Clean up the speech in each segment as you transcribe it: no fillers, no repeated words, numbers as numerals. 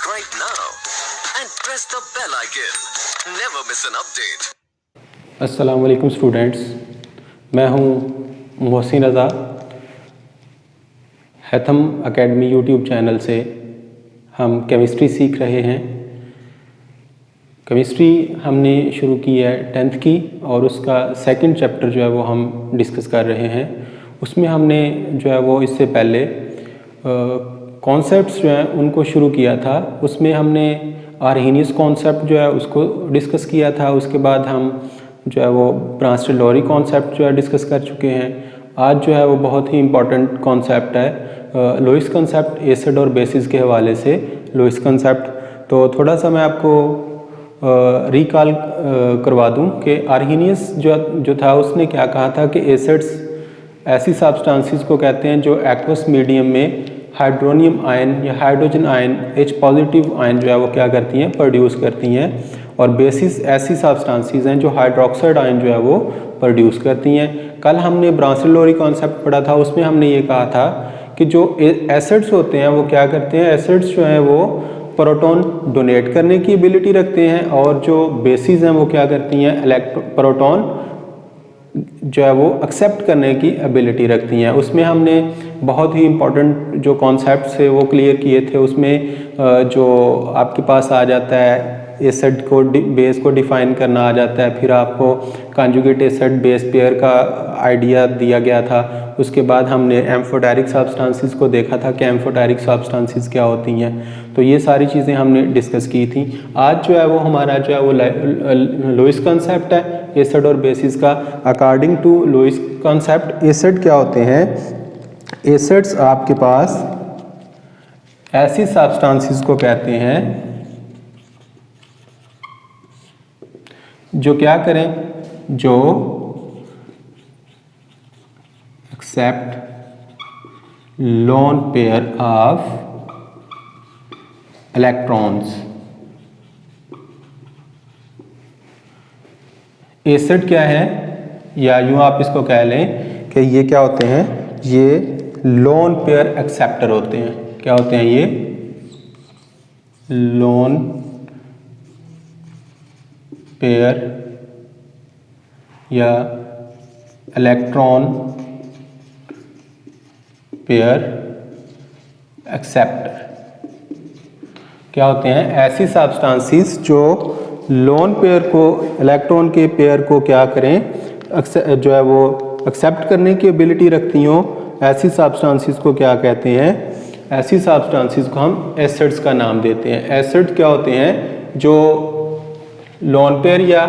Subscribe now and press the bell icon. Never miss an update. अस्सलाम वालेकुम students, मैं हूं मोहसिन रज़ा। हैथम एकेडमी यूट्यूब चैनल से हम केमिस्ट्री सीख रहे हैं। केमिस्ट्री हमने शुरू की है 10th की और उसका सेकंड चैप्टर जो है वो हम डिस्कस कर रहे हैं। उसमें हमने जो है वो इससे पहले कॉन्सेप्ट्स जो हैं उनको शुरू किया था। उसमें हमने आर्हेनियस कॉन्सेप्ट जो है उसको डिस्कस किया था। उसके बाद हम जो है वो ब्रांस-टेलौरी कॉन्सेप्ट जो है डिस्कस कर चुके हैं। आज जो है वो बहुत ही इम्पॉर्टेंट कॉन्सेप्ट है लोइस कॉन्सेप्ट, एसिड और बेसिस के हवाले से लोइस कॉन्सेप्ट। तो थोड़ा सा मैं आपको रिकॉल करवा दूं कि आर्हेनियस जो था उसने क्या कहा था कि एसिड्स ऐसी सब्सटेंसेस को कहते हैं जो एक्वस मीडियम में हाइड्रोनियम आयन या hydrogen ion H positive ion जो है वो क्या करती हैं, प्रोड्यूस करती हैं। और बेसिस ऐसी सब्सटेंसेस हैं जो हाइड्रोक्साइड आयन जो है वो प्रोड्यूस करती हैं। कल हमने ब्रांस-टेलौरी कॉन्सेप्ट पढ़ा था, उसमें हमने ये कहा था कि जो एसिड्स होते हैं वो क्या करते हैं, एसिड्स जो हैं वो प्रोटॉन डोनेट करने की एबिलिटी रखते हैं और जो बेसिस हैं वो क्या करती हैं, प्रोटॉन जो है वो एक्सेप्ट करने की एबिलिटी रखती हैं। उसमें हमने बहुत ही इम्पोर्टेंट जो कॉन्सेप्ट्स थे वो क्लियर किए थे। उसमें जो आपके पास आ जाता है एसिड को बेस को डिफाइन करना आ जाता है, फिर आपको कॉन्जुगेट एसिड बेस पेयर का आइडिया दिया गया था। उसके बाद हमने एम्फोटेरिक सब्सटेंसेस को देखा था कि एम्फोटेरिक सब्सटेंसेस क्या होती हैं। तो ये सारी चीज़ें हमने डिस्कस की थी। आज जो है वो हमारा जो है वो लोइस कॉन्सेप्ट है एसिड और बेसिस का। According to Lewis concept acid क्या होते हैं, एसिड्स आपके पास ऐसी सब्सटेंसेस को कहते हैं जो क्या करें, जो accept lone pair of electrons. Acid क्या है, या यूं आप इसको कह लें कि ये क्या होते हैं, ये लोन पेयर एक्सेप्टर होते हैं। क्या होते हैं ये, लोन पेयर या इलेक्ट्रॉन पेयर एक्सेप्टर क्या होते हैं, ऐसी सब्सटेंसेस जो लोन पेयर को, इलेक्ट्रॉन के पेयर को क्या करें, जो है वो एक्सेप्ट करने की एबिलिटी रखती हों। ऐसी सब्सटेंसेस को क्या कहते हैं, ऐसी सब्सटेंसेस को हम एसिड्स का नाम देते हैं। एसिड क्या होते हैं, जो लोन पेयर या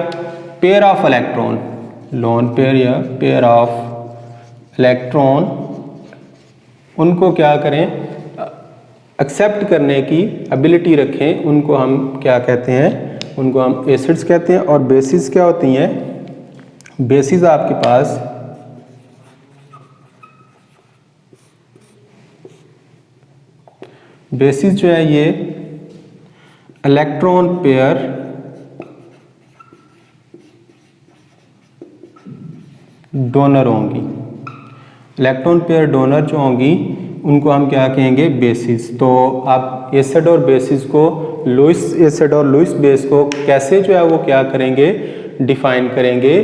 pair of electron, lone pair या पेयर ऑफ इलेक्ट्रॉन, उनको क्या करें, एक्सेप्ट करने की एबिलिटी रखें, उनको हम क्या कहते हैं, उनको हम एसिड्स कहते हैं। और बेसिस क्या होती हैं, बेसिस आपके पास बेसिस जो है ये इलेक्ट्रॉन पेयर डोनर होंगी। इलेक्ट्रॉन पेयर डोनर जो होंगी उनको हम क्या कहेंगे, बेसिस। तो आप एसिड और बेसिस को, लुईस एसिड और लुईस बेस को कैसे जो है वो क्या करेंगे, डिफाइन करेंगे।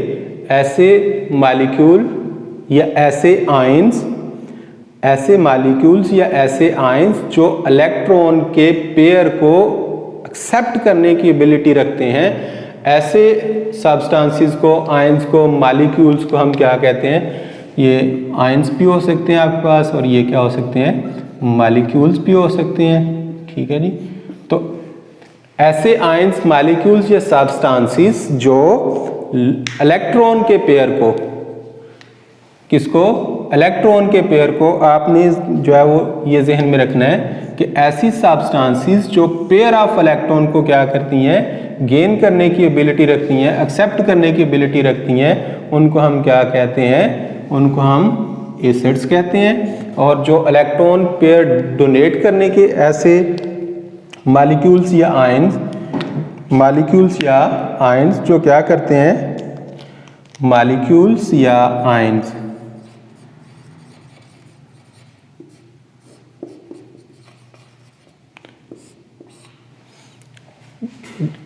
ऐसे मॉलिक्यूल या ऐसे आयंस, ऐसे मॉलिक्यूल्स या ऐसे आयंस जो इलेक्ट्रॉन के पेयर को एक्सेप्ट करने की एबिलिटी रखते हैं, ऐसे सब्सटेंसेस को, आयंस को, मॉलिक्यूल्स को हम क्या कहते हैं, ये आयंस भी हो सकते हैं आपके पास और ये क्या हो सकते हैं, मॉलिक्यूल्स भी हो सकते हैं। ठीक है जी। तो ऐसे आयंस, मॉलिक्यूल्स या सब्सटेंसेस जो इलेक्ट्रॉन के पेयर को, किसको, इलेक्ट्रॉन के पेयर को, आपने जो है वो ये जहन में रखना है कि ऐसी सब्सटेंसेस जो पेयर ऑफ इलेक्ट्रॉन को क्या करती हैं, गेन करने की एबिलिटी रखती हैं, एक्सेप्ट करने की एबिलिटी रखती हैं, उनको हम क्या कहते हैं, उनको हम एसिड्स कहते हैं। और जो इलेक्ट्रॉन पेयर डोनेट करने के ऐसे मॉलिक्यूल्स या आयंस, मॉलिक्यूल्स या आयंस जो क्या करते हैं, मॉलिक्यूल्स या आयंस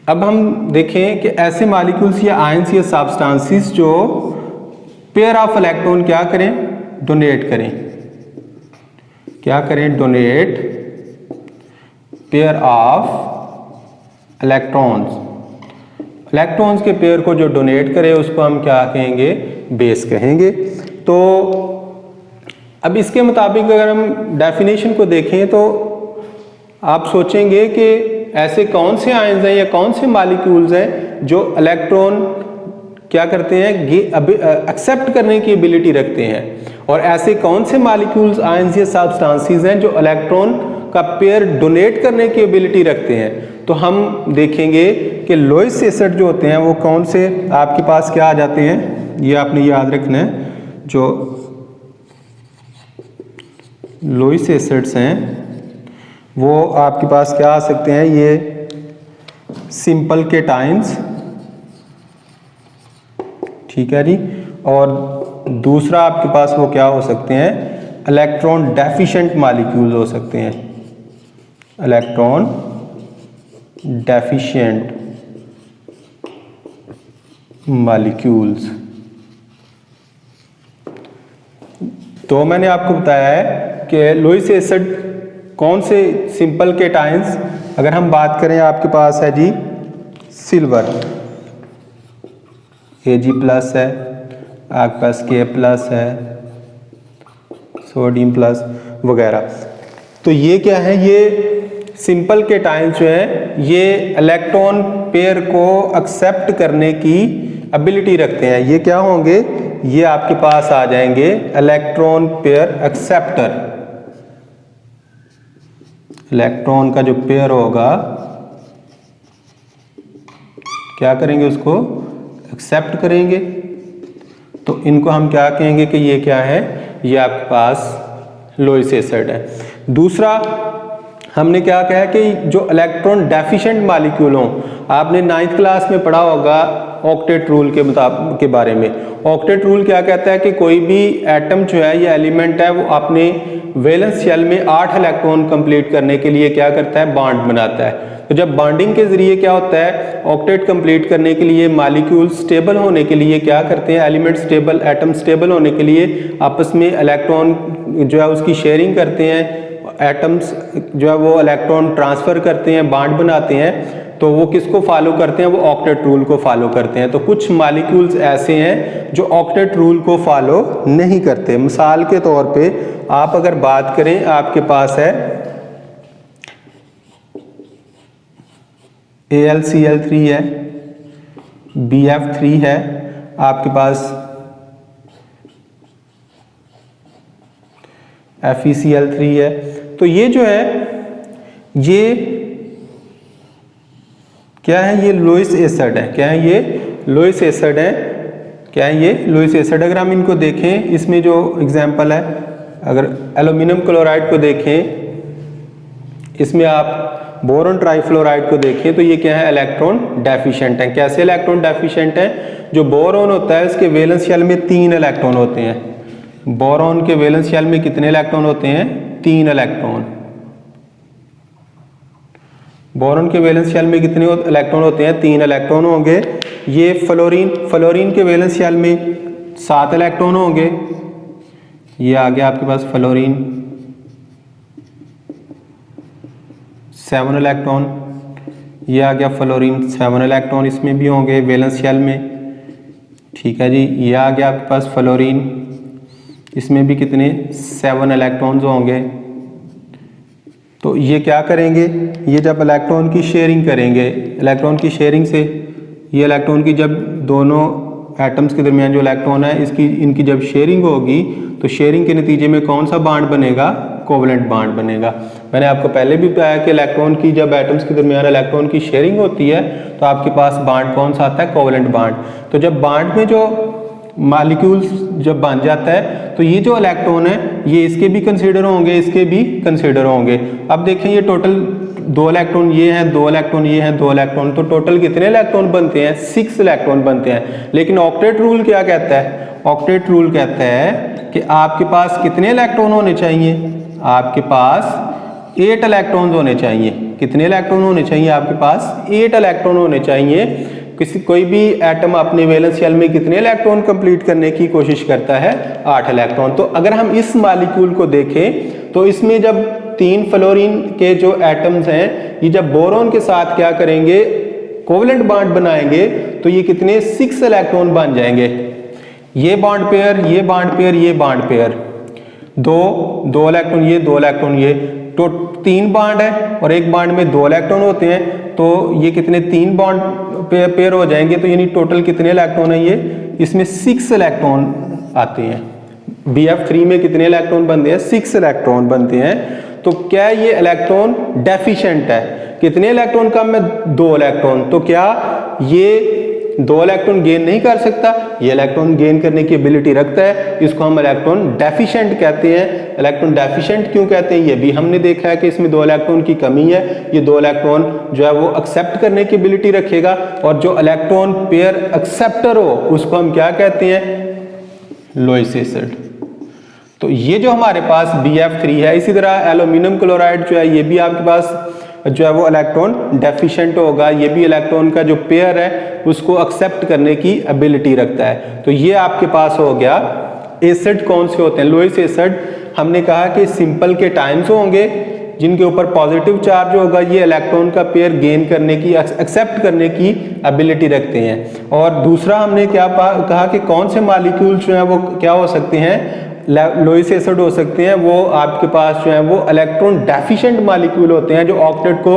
अब हम देखें कि ऐसे मॉलिक्यूल्स या आयंस या सब्सटेंसेस जो पेयर ऑफ इलेक्ट्रॉन क्या करें, डोनेट करें। क्या करें? Donate pair of electrons. Electrons के पेयर को जो डोनेट करे उसको हम क्या कहेंगे? बेस कहेंगे। तो अब इसके मुताबिक अगर हम डेफिनेशन को देखें तो आप सोचेंगे कि ऐसे कौन से आयंस हैं या कौन से मॉलिक्यूल्स हैं जो इलेक्ट्रॉन क्या करते हैं? एक्सेप्ट करने की एबिलिटी रखते हैं, और ऐसे कौन से मॉलिक्यूल्स, आयंस या सब्सटेंसेस हैं जो इलेक्ट्रॉन का पेयर डोनेट करने की एबिलिटी रखते हैं। तो हम देखेंगे कि लोइस एसिड जो होते हैं वो कौन से आपके पास क्या आ जाते हैं, ये आपने याद रखना है। जो लोइस एसिड्स हैं वो आपके पास क्या आ सकते हैं? ये सिंपल केटाइंस, ठीक है जी। और दूसरा आपके पास वो क्या हो सकते हैं? इलेक्ट्रॉन डेफिशिएंट मॉलिक्यूल्स हो सकते हैं। Electron deficient molecules. तो मैंने आपको बताया है कि लोइस एसिड कौन से सिंपल केटाइंस, अगर हम बात करें आपके पास है जी सिल्वर, Ag+ है, आपके पास K+ है, सोडियम+ वगैरह। तो ये क्या है? ये सिंपल केटाइंस जो है ये इलेक्ट्रॉन पेयर को एक्सेप्ट करने की एबिलिटी रखते हैं। ये क्या होंगे? ये आपके पास आ जाएंगे इलेक्ट्रॉन पेयर एक्सेप्टर। इलेक्ट्रॉन का जो पेयर होगा क्या करेंगे? उसको एक्सेप्ट करेंगे। तो इनको हम क्या कहेंगे कि ये क्या है? ये आपके पास लोइस एसिड है। दूसरा हमने क्या कहा कि जो इलेक्ट्रॉन डेफिशिएंट मॉलिक्यूल हों, आपने 9th क्लास में पढ़ा होगा ऑक्टेट रूल के बारे में। ऑक्टेट रूल क्या कहता है कि कोई भी एटम जो है या एलिमेंट है वो अपने वैलेंस शेल में 8 इलेक्ट्रॉन कंप्लीट करने के लिए क्या करता है? बॉन्ड बनाता है। तो जब बॉन्डिंग के जरिए क्या होता है? ऑक्टेट कंप्लीट करने के लिए मॉलिक्यूल स्टेबल होने के लिए क्या करते हैं? एलिमेंट स्टेबल, एटम स्टेबल होने के लिए आपस में इलेक्ट्रॉन जो है उसकी शेयरिंग करते हैं। एटम्स जो है वो इलेक्ट्रॉन ट्रांसफर करते हैं, बॉन्ड बनाते हैं। तो वो किसको फॉलो करते हैं? वो ऑक्टेट रूल को फॉलो करते हैं। तो कुछ मॉलिक्यूल्स ऐसे हैं जो ऑक्टेट रूल को फॉलो नहीं करते। मिसाल के तौर पे आप अगर बात करें, आपके पास है AlCl3 है, BF3 है, आपके पास FeCl3 है। तो ये जो है ये क्या है? ये लोइस एसिड है। क्या है? ये लोइस एसिड है। क्या है? ये लोइस एसिड। अगर हम इनको देखें, इसमें जो एग्जांपल है, अगर एल्यूमिनियम क्लोराइड को देखें, इसमें आप बोरॉन ट्राइफ्लोराइड को देखें, तो ये क्या है? इलेक्ट्रॉन डेफिशिएंट है। कैसे इलेक्ट्रॉन डेफिशिएंट है? जो बोरॉन होता है उसके वैलेंस शेल में 3 इलेक्ट्रॉन होते हैं। बोरॉन के वैलेंस शेल में कितने इलेक्ट्रॉन होते हैं? 3 इलेक्ट्रॉन। बोरॉन के वैलेंस शेल में कितने इलेक्ट्रॉन होते हैं? 3 इलेक्ट्रॉन होंगे। ये फ्लोरीन के वैलेंस शेल में 7 इलेक्ट्रॉन होंगे। ये आ गया आपके पास फ्लोरीन, 7 इलेक्ट्रॉन। ये आ गया फ्लोरीन, 7 इलेक्ट्रॉन इसमें भी होंगे वैलेंस शेल में। ठीक है जी। ये आ गया आपके पास फ्लोरीन, इसमें भी कितने? 7 इलेक्ट्रॉन्स होंगे। तो ये क्या करेंगे? ये जब इलेक्ट्रॉन की शेयरिंग करेंगे, इलेक्ट्रॉन की शेयरिंग से ये इलेक्ट्रॉन की जब दोनों एटम्स के दरमियान जो इलेक्ट्रॉन है इनकी जब शेयरिंग होगी, तो शेयरिंग के नतीजे में कौन सा बॉन्ड बनेगा? कोवलेंट बॉन्ड बनेगा। मैंने आपको पहले भी बताया कि इलेक्ट्रॉन की जब एटम्स के दरमियान इलेक्ट्रॉन की शेयरिंग होती है तो आपके पास बॉन्ड कौन सा आता है? Covalent bond. तो जब बॉन्ड में जो मॉलिक्यूल्स जब बन जाता है तो ये जो इलेक्ट्रॉन है ये इसके भी कंसीडर होंगे, इसके भी कंसीडर होंगे। अब देखें ये टोटल 2 इलेक्ट्रॉन ये हैं, 2 इलेक्ट्रॉन ये हैं, 2 इलेक्ट्रॉन, तो टोटल कितने इलेक्ट्रॉन बनते हैं? 6 इलेक्ट्रॉन बनते हैं। लेकिन ऑक्टेट रूल क्या कहता है? ऑक्टेट रूल कहता है कि आपके पास कितने इलेक्ट्रॉन होने चाहिए? आपके पास 8 इलेक्ट्रॉन्स होने चाहिए। कितने इलेक्ट्रॉन होने चाहिए आपके पास? 8 इलेक्ट्रॉन होने चाहिए। कोई भी एटम अपने वैलेंस शेल में कितने इलेक्ट्रॉन कंप्लीट करने की कोशिश करता है? 8 इलेक्ट्रॉन। तो अगर हम इस मॉलिक्यूल को देखें तो इसमें जब 3 फ्लोरीन के जो एटम्स हैं, ये जब बोरोन के साथ क्या करेंगे? कोवेलेंट बॉन्ड बनाएंगे, तो ये कितने? 6 इलेक्ट्रॉन बन जाएंगे। ये बॉन्ड पेयर, ये बॉन्ड पेयर, ये बॉन्ड पेयर, दो इलेक्ट्रॉन ये, 2 इलेक्ट्रॉन ये, तो 3 बॉन्ड है और एक बॉन्ड में 2 इलेक्ट्रॉन होते हैं, तो ये कितने? 3 बॉन्ड पेयर हो जाएंगे। तो यानी टोटल कितने इलेक्ट्रॉन है? ये इसमें 6 इलेक्ट्रॉन आते हैं। BF3 में कितने इलेक्ट्रॉन बनते हैं? 6 इलेक्ट्रॉन बनते हैं। तो क्या ये इलेक्ट्रॉन डेफिशिएंट है? कितने इलेक्ट्रॉन कम है? 2 इलेक्ट्रॉन। तो क्या ये 2 इलेक्ट्रॉन गेन नहीं कर सकता? ये इलेक्ट्रॉन गेन करने की एबिलिटी रखता है। इसको हम इलेक्ट्रॉन डेफिशिएंट कहते हैं। इलेक्ट्रॉन डेफिशिएंट क्यों कहते हैं? ये भी हमने देखा है कि इसमें 2 इलेक्ट्रॉन की कमी है। ये 2 इलेक्ट्रॉन जो है वो एक्सेप्ट करने की एबिलिटी रखेगा, और जो इलेक्ट्रॉन पेयर एक्सेप्टर हो उसको हम क्या कहते हैं? Lewis acid. तो ये जो हमारे पास BF3 है, इसी तरह एल्यूमिनियम क्लोराइड जो है ये भी आपके पास जो है वो इलेक्ट्रॉन डेफिशिएंट होगा। ये भी इलेक्ट्रॉन का जो पेयर है उसको एक्सेप्ट करने की एबिलिटी रखता है। तो ये आपके पास हो गया। एसिड कौन से होते हैं? लोइस एसिड हमने कहा कि सिंपल के टाइम्स होंगे जिनके ऊपर पॉजिटिव चार्ज होगा, ये इलेक्ट्रॉन का पेयर गेन करने की, एक्सेप्ट करने की एबिलिटी रखते हैं। और दूसरा हमने क्या कहा कि कौन से मॉलिक्यूल जो है वो क्या हो सकते हैं? लोइस एसिड हो सकते हैं। वो आपके पास जो है वो इलेक्ट्रॉन डेफिशिएंट मॉलिक्यूल होते हैं, जो ऑक्टेट को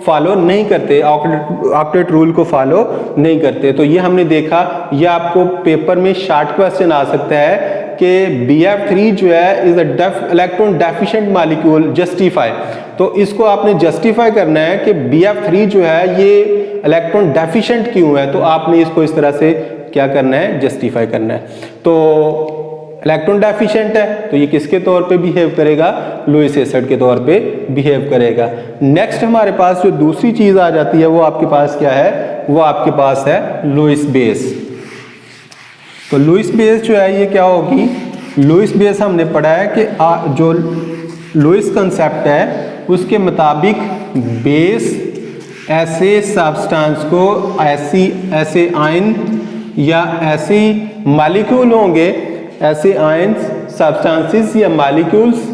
फॉलो नहीं करते, ऑक्टेट रूल को फॉलो नहीं करते। तो ये हमने देखा। ये आपको पेपर में शॉर्ट क्वेश्चन आ सकता है कि BF3 जो है is a electron deficient molecule, justify. तो इसको आपने जस्टिफाई करना है कि BF3 जो है ये इलेक्ट्रॉन डेफिशिएंट क्यों है। तो आपने इसको इस तरह से क्या करना है? जस्टिफाई करना है। तो इलेक्ट्रॉन डेफिशिएंट है तो ये किसके तौर पे बिहेव करेगा? लोइस एसिड के तौर पे बिहेव करेगा। नेक्स्ट हमारे पास जो दूसरी चीज आ जाती है वो आपके पास क्या है? वो आपके पास है लुईस बेस। तो लुईस बेस जो है ये क्या होगी? लुईस बेस हमने पढ़ा है कि जो लुईस कंसेप्ट है उसके मुताबिक बेस ऐसे सब्सटेंस को, ऐसे आयन या ऐसे मॉलिक्यूल होंगे, ऐसे आयंस, सब्सटेंसेस या मॉलिक्यूल्स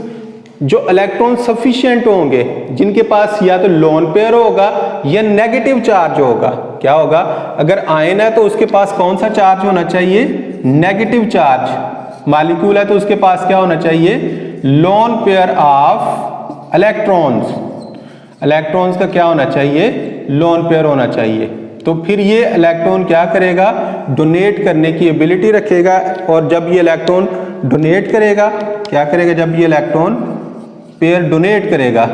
जो इलेक्ट्रॉन सफिशिएंट होंगे, जिनके पास या तो लोन पेयर होगा या नेगेटिव चार्ज होगा। क्या होगा? अगर आयन है तो उसके पास कौन सा चार्ज होना चाहिए? Negative charge. मॉलिक्यूल है तो उसके पास क्या होना चाहिए? Loan pair of electrons. Electrons का क्या होना चाहिए? लोन पेयर होना चाहिए। तो फिर ये इलेक्ट्रॉन क्या करेगा? डोनेट करने की एबिलिटी रखेगा। और जब ये इलेक्ट्रॉन डोनेट करेगा, क्या करेगा? जब ये इलेक्ट्रॉन पेयर डोनेट करेगा,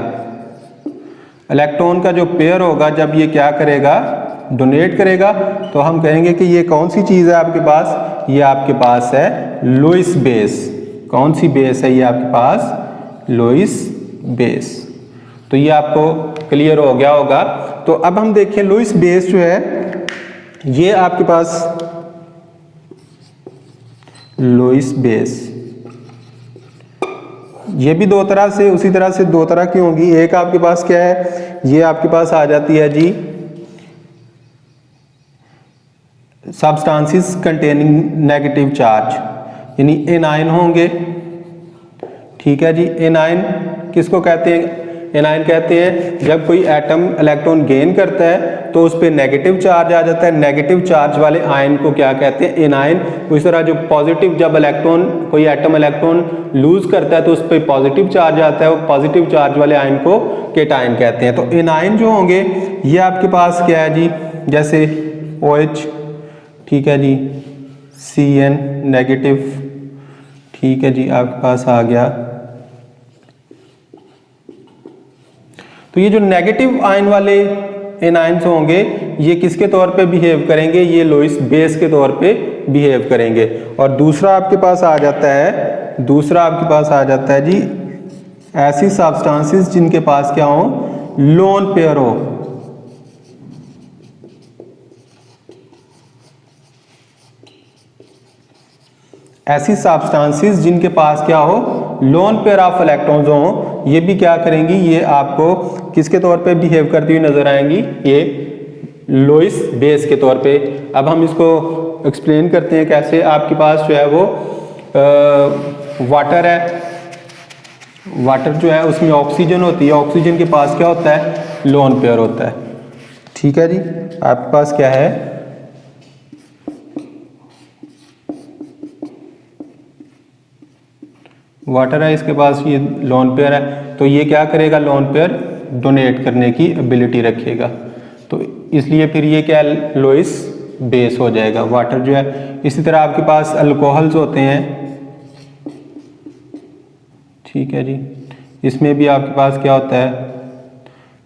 इलेक्ट्रॉन का जो पेयर होगा जब ये क्या करेगा? डोनेट करेगा, तो हम कहेंगे कि ये कौन सी चीज़ है आपके पास? ये आपके पास है लुईस बेस। कौन सी बेस है ये आपके पास? Lewis base. तो ये आपको क्लियर हो गया होगा। तो अब हम देखें लुईस बेस जो है ये आपके पास लुईस बेस, ये भी दो तरह से, उसी तरह से दो तरह की होंगी। एक आपके पास क्या है? ये आपके पास आ जाती है जी सब्सटेंसेस कंटेनिंग नेगेटिव चार्ज, यानी एनायन होंगे। ठीक है जी। एनायन किसको कहते हैं? एनायन कहते हैं जब कोई एटम इलेक्ट्रॉन गेन करता है तो उस पर नेगेटिव चार्ज आ जाता है। नेगेटिव चार्ज वाले आयन को क्या कहते हैं? एनायन। उस तरह जो पॉजिटिव, जब इलेक्ट्रॉन, कोई एटम इलेक्ट्रॉन लूज करता है तो उस पर पॉजिटिव चार्ज आता है, वो पॉजिटिव चार्ज वाले आयन को केटायन कहते हैं। तो एनायन जो होंगे ये आपके पास क्या है जी? जैसे OH, ठीक है जी, Cn नेगेटिव, ठीक है जी, आपके पास आ गया। तो ये जो नेगेटिव आयन वाले एनायंस होंगे ये किसके तौर पे बिहेव करेंगे? ये लुईस बेस के तौर पे बिहेव करेंगे। और दूसरा आपके पास आ जाता है, दूसरा आपके पास आ जाता है जी ऐसी सब्सटेंसेस जिनके पास क्या हो? लोन पेयर हो। ऐसी सब्सटेंसेस जिनके पास क्या हो, लोन पेयर ऑफ इलेक्ट्रॉन्स हो, ये भी क्या करेंगी, ये आपको किसके तौर पे बिहेव करती हुई नजर आएंगी, ये लोइस बेस के तौर पे। अब हम इसको एक्सप्लेन करते हैं कैसे। आपके पास जो है वो वाटर है, वाटर जो है उसमें ऑक्सीजन होती है, ऑक्सीजन के पास क्या होता है, लोन पेयर होता है। ठीक है जी, आपके पास क्या है, वाटर है, इसके पास ये लोन पेयर है, तो ये क्या करेगा, लोन पेयर डोनेट करने की एबिलिटी रखेगा, तो इसलिए फिर ये क्या लोइस बेस हो जाएगा वाटर जो है। इसी तरह आपके पास अल्कोहल्स होते हैं, ठीक है जी, इसमें भी आपके पास क्या होता है,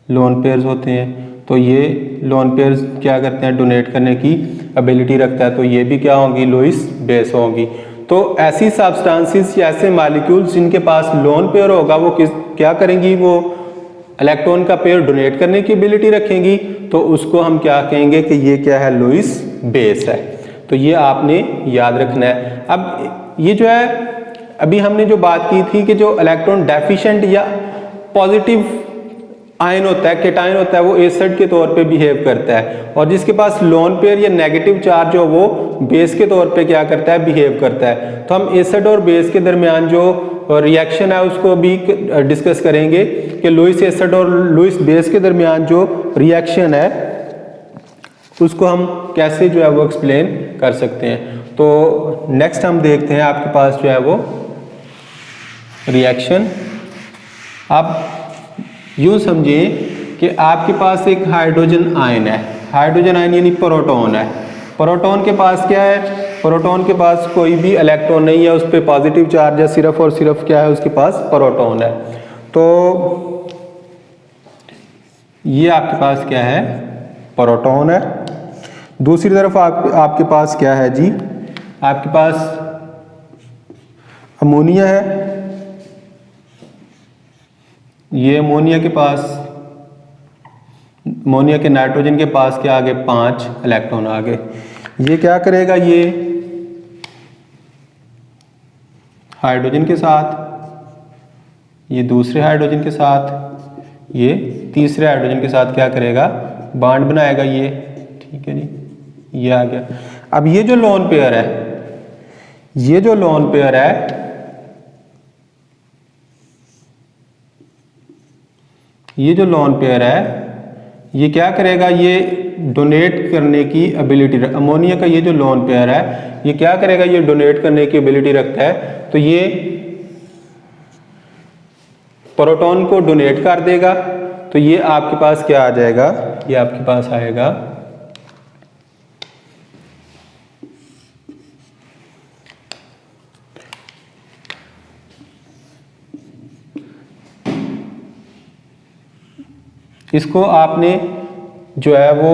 लोन पेयर्स होते हैं, तो ये लोन पेयर्स क्या करते हैं, डोनेट करने की एबिलिटी रखता है, तो ये भी क्या होंगी, लोइस बेस होंगी। तो ऐसी सब्सटेंसेस या ऐसे मॉलिक्यूल्स जिनके पास लोन पेयर होगा वो क्या करेंगी, वो इलेक्ट्रॉन का पेयर डोनेट करने की एबिलिटी रखेंगी, तो उसको हम क्या कहेंगे कि ये क्या है, लोइस बेस है। तो ये आपने याद रखना है। अब ये जो है, अभी हमने जो बात की थी कि जो इलेक्ट्रॉन डेफिशिएंट या पॉजिटिव आयन होता है, केटायन होता है, वो एसिड के तौर पे बिहेव करता है, और जिसके पास लोन पेयर या नेगेटिव चार्ज हो वो बेस के तौर पे क्या करता है, बिहेव करता है। तो हम एसिड और बेस के दरमियान जो रिएक्शन है उसको भी डिस्कस करेंगे कि लुईस एसिड और लुईस बेस के दरमियान जो रिएक्शन है उसको हम कैसे जो है वो एक्सप्लेन कर सकते हैं। तो नेक्स्ट हम देखते हैं, आपके पास जो है वो रिएक्शन। आप यूँ समझिए कि आपके पास एक हाइड्रोजन आयन है, हाइड्रोजन आयन यानी प्रोटॉन है। प्रोटॉन के पास क्या है, प्रोटॉन के पास कोई भी इलेक्ट्रॉन नहीं है, उस पर पॉजिटिव चार्ज है, सिर्फ और सिर्फ क्या है, उसके पास प्रोटॉन है। तो ये आपके पास क्या है, प्रोटॉन है। दूसरी तरफ आपके पास क्या है जी, आपके पास अमोनिया है। ये अमोनिया के पास, अमोनिया के नाइट्रोजन के पास क्या आगे 5 इलेक्ट्रॉन आगे। ये क्या करेगा, ये हाइड्रोजन के साथ, ये दूसरे हाइड्रोजन के साथ, ये तीसरे हाइड्रोजन के साथ क्या करेगा, बॉन्ड बनाएगा ये। ठीक है जी, ये आ गया। अब ये जो लोन पेयर है, ये जो लोन पेयर है, ये जो लोन पेयर है ये क्या करेगा, ये डोनेट करने की एबिलिटी, अमोनिया का ये जो लोन पेयर है ये क्या करेगा, ये डोनेट करने की एबिलिटी रखता है। तो ये प्रोटॉन को डोनेट कर देगा, तो ये आपके पास क्या आ जाएगा, ये आपके पास आएगा इसको आपने जो है वो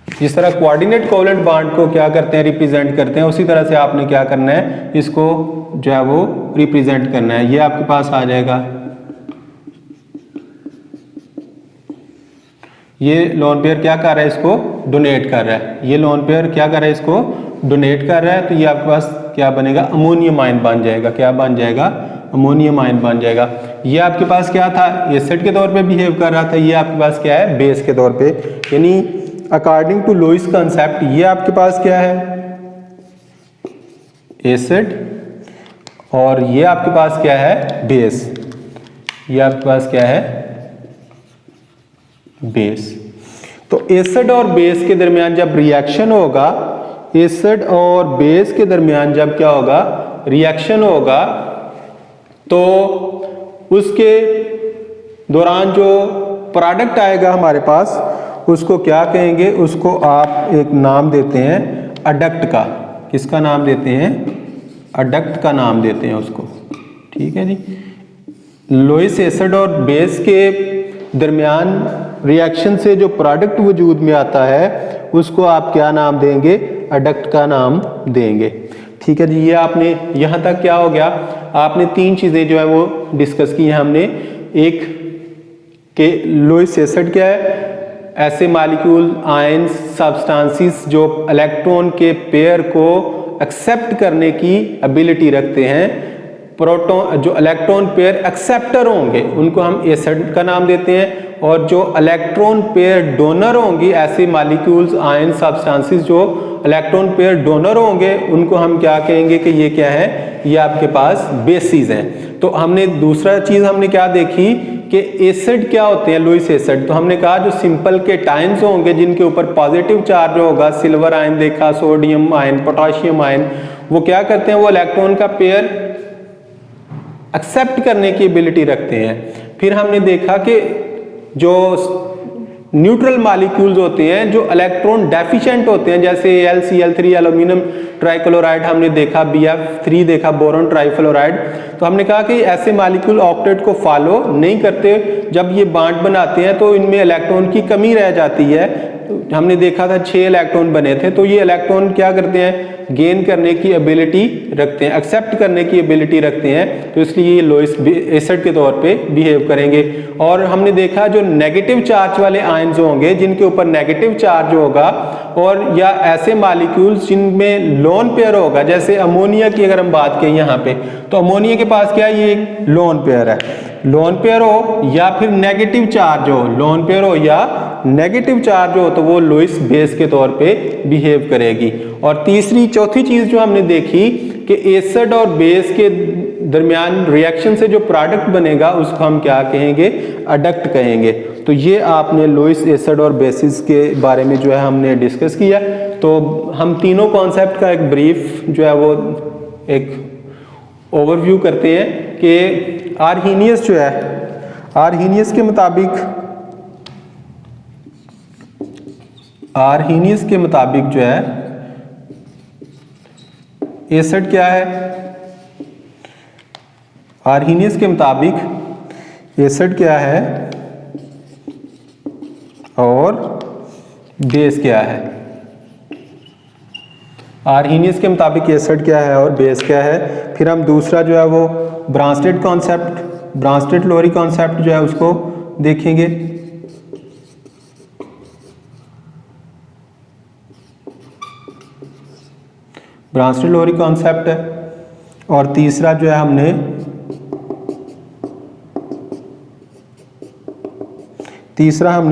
जिस तरह कोऑर्डिनेट कोवलेंट बॉन्ड को क्या करते हैं, रिप्रेजेंट करते हैं, उसी तरह से आपने क्या करना है, इसको जो है वो रिप्रेजेंट करना है। ये आपके पास आ जाएगा, ये लोन पेयर क्या कर रहा है, इसको डोनेट कर रहा है। ये लोन पेयर क्या कर रहा है, इसको डोनेट कर रहा है। तो ये आपके पास क्या बनेगा, अमोनियम आयन बन जाएगा। क्या बन जाएगा, अमोनियम आयन बन जाएगा। ये आपके पास क्या था, एसिड के तौर पे बिहेव कर रहा था, ये आपके पास क्या है, बेस के तौर पे। यानी अकॉर्डिंग टू लुईस कंसेप्ट ये आपके पास क्या है, एसिड, और ये आपके पास क्या है, बेस। ये आपके पास क्या है, बेस। तो एसिड और बेस के दरमियान जब रिएक्शन होगा, एसिड और बेस के दरमियान जब क्या होगा, रिएक्शन होगा, तो उसके दौरान जो प्रोडक्ट आएगा हमारे पास उसको क्या कहेंगे, उसको आप एक नाम देते हैं अडक्ट का। किसका नाम देते हैं, अडक्ट का नाम देते हैं उसको। ठीक है जी। लुईस एसिड और बेस के दरमियान रिएक्शन से जो प्रोडक्ट वजूद में आता है उसको आप क्या नाम देंगे, अडक्ट का नाम देंगे। ठीक है जी। ये आपने यहाँ तक क्या हो गया, आपने 3 चीज़ें जो है वो डिस्कस की हैं हमने। एक कि लुईस एसिड क्या है, ऐसे मॉलिक्यूल, आयंस, सब्सटेंसेस जो इलेक्ट्रॉन के पेयर को एक्सेप्ट करने की एबिलिटी रखते हैं। प्रोटॉन जो इलेक्ट्रॉन पेयर एक्सेप्टर होंगे उनको हम एसिड का नाम देते हैं, और जो इलेक्ट्रॉन पेयर डोनर होंगी, ऐसे मॉलिक्यूल्स आयन सब्सटेंसेस जो इलेक्ट्रॉन पेयर डोनर होंगे उनको हम क्या कहेंगे कि ये क्या है, ये आपके पास बेसिस हैं। तो हमने दूसरा चीज हमने क्या देखी कि एसिड क्या होते हैं, लुईस एसिड। तो हमने कहा जो सिंपल के टाइम्स होंगे जिनके ऊपर पॉजिटिव चार्ज होगा, सिल्वर आयन देखा, सोडियम आयन, पोटाशियम आयन, वो क्या करते हैं, वो इलेक्ट्रॉन का पेयर एक्सेप्ट करने की एबिलिटी रखते हैं। फिर हमने देखा कि जो न्यूट्रल मॉलिक्यूल्स होते हैं जो इलेक्ट्रॉन डेफिशिएंट होते हैं, जैसे LCl3 एल्यूमिनियम ट्राइक्लोराइड हमने देखा, BF3 देखा, बोरॉन ट्राइफ्लोराइड। तो हमने कहा कि ऐसे मॉलिक्यूल ऑक्टेट को फॉलो नहीं करते, जब ये बॉन्ड बनाते हैं तो इनमें इलेक्ट्रॉन की कमी रह जाती है। हमने देखा था 6 इलेक्ट्रॉन बने थे, तो ये इलेक्ट्रॉन क्या करते हैं, गेन करने की एबिलिटी रखते हैं, एक्सेप्ट करने की एबिलिटी रखते हैं, तो इसलिए ये लोइस एसिड के तौर पे बिहेव करेंगे। और हमने देखा जो नेगेटिव चार्ज वाले आयंस होंगे जिनके ऊपर नेगेटिव चार्ज होगा, और या ऐसे मॉलिक्यूल्स जिनमें लोन पेयर होगा, जैसे अमोनिया की अगर हम बात करें यहाँ पे, तो अमोनिया के पास क्या है, ये लोन पेयर है। लोन पेयर हो या फिर नेगेटिव चार्ज हो, लोन पेयर हो या नेगेटिव चार्ज हो, तो वो लुईस बेस के तौर पे बिहेव करेगी। और चौथी चीज जो हमने देखी कि एसिड और बेस के दरमियान रिएक्शन से जो प्रोडक्ट बनेगा उसको हम क्या कहेंगे, अडक्ट कहेंगे। तो ये आपने लुईस एसिड और बेसिस के बारे में जो है हमने डिस्कस किया। तो हम तीनों कॉन्सेप्ट का एक ब्रीफ जो है वो एक ओवरव्यू करते हैं कि आर्हीनियस जो है, आर्हीनियस के मुताबिक जो है एसिड क्या है, आर्हीनियस के मुताबिक एसिड क्या है और बेस क्या है। आर्हीनियस के मुताबिक एसिड क्या है और बेस क्या है। फिर हम दूसरा जो है वो ब्रांस्टेड कॉन्सेप्ट, ब्रांस्टेड लोरी कॉन्सेप्ट जो है उसको देखेंगे। ब्रांस्टेड लोरी कॉन्सेप्ट है। और तीसरा जो है हमने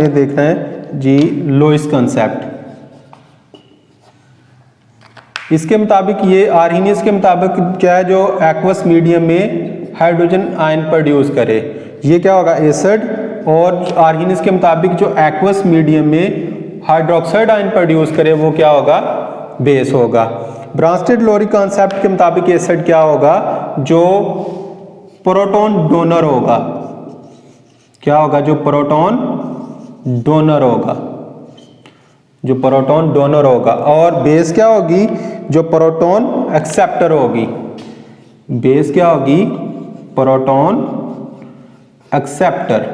देखना है जी लोइस कॉन्सेप्ट। इसके मुताबिक ये आर्हीनियस के मुताबिक क्या है, जो एक्वस मीडियम में हाइड्रोजन आयन प्रोड्यूस करे, ये क्या होगा, एसिड। और आर्हीनियस के मुताबिक जो एक्वस मीडियम में हाइड्रोक्साइड आयन प्रोड्यूस करे वो क्या होगा, बेस होगा। ब्रांस्टेड लोरी कॉन्सेप्ट के मुताबिक एसिड क्या होगा, जो प्रोटॉन डोनर होगा। क्या होगा, जो प्रोटॉन डोनर होगा, जो प्रोटॉन डोनर होगा। और बेस क्या होगी, जो प्रोटॉन एक्सेप्टर होगी। बेस क्या होगी, प्रोटॉन एक्सेप्टर।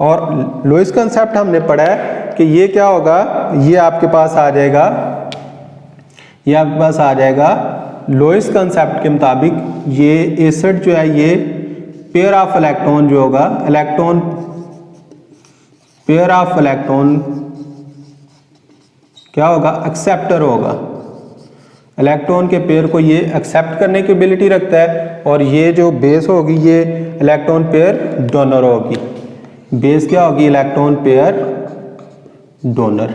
और लुईस कॉन्सेप्ट हमने पढ़ा है कि ये क्या होगा, ये आपके पास आ जाएगा, ये आपके पास आ जाएगा लुईस कॉन्सेप्ट के मुताबिक ये एसिड जो है ये पेयर ऑफ इलेक्ट्रॉन जो होगा, इलेक्ट्रॉन पेयर ऑफ इलेक्ट्रॉन क्या होगा, एक्सेप्टर होगा। इलेक्ट्रॉन के पेयर को ये एक्सेप्ट करने की एबिलिटी रखता है। और ये जो बेस होगी ये इलेक्ट्रॉन पेयर डोनर होगी। बेस क्या होगी, इलेक्ट्रॉन पेयर डोनर।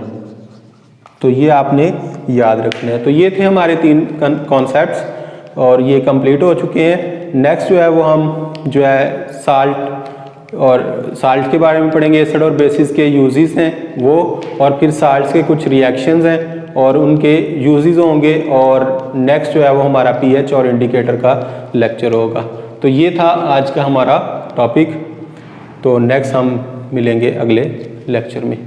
तो ये आपने याद रखना है। तो ये थे हमारे 3 कॉन्सेप्ट्स और ये कंप्लीट हो चुके हैं। नेक्स्ट जो है वो हम जो है साल्ट के बारे में पढ़ेंगे, एसिड और बेसिस के यूजेस हैं वो, और फिर साल्ट्स के कुछ रिएक्शंस हैं और उनके यूजेस होंगे। और नेक्स्ट जो है वो हमारा पीएच और इंडिकेटर का लेक्चर होगा। तो ये था आज का हमारा टॉपिक। तो नेक्स्ट हम मिलेंगे अगले लेक्चर में।